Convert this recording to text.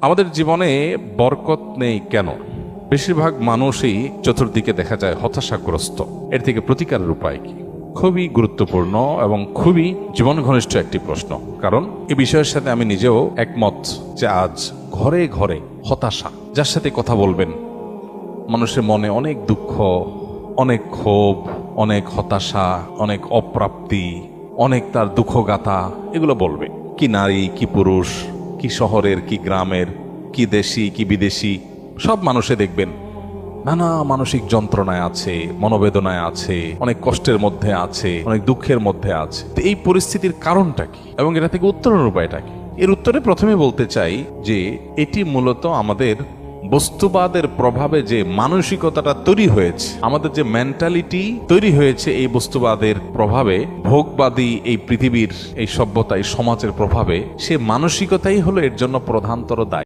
আমাদের জীবনে বরকত নেই কেন? বেশিরভাগ মানুষই চতুর্দিকে দেখা যায় হতাশাগ্রস্ত। এর থেকে প্রতিকারের উপায় কি? খুবই গুরুত্বপূর্ণ এবং খুবই জীবন ঘনিষ্ঠ একটি প্রশ্ন। কারণ এই বিষয়ের সাথে আমি নিজেও একমত যে আজ ঘরে ঘরে হতাশা। যার সাথে কথা বলবেন মানুষের মনে অনেক দুঃখ, অনেক ক্ষোভ, অনেক হতাশা, অনেক অপ্রাপ্তি, অনেক তার দুঃখগাথা এগুলো বলবে। কি নারী, কি পুরুষ, কি শহরের, কি গ্রামের, কি দেশি, কি বিদেশি, সব মানুষে দেখবেন নানা মানসিক যন্ত্রণায় আছে, মনোবেদনায় আছে, অনেক কষ্টের মধ্যে আছে, অনেক দুঃখের মধ্যে আছে। তো এই পরিস্থিতির কারণটা কি এবং এটা থেকে উত্তরণের উপায়টা কি? এর উত্তরে প্রথমে বলতে চাই যে এটি মূলত আমাদের বস্তুবাদের প্রভাবে যে মানসিকতাটা তৈরি হয়েছে, আমাদের যে মেন্টালিটি তৈরি হয়েছে এই বস্তুবাদের প্রভাবে, ভোগবাদী এই পৃথিবীর এই সভ্যতা, এই সমাজের প্রভাবে, সে মানসিকতাই হলো এর জন্য প্রধানতর দায়ী।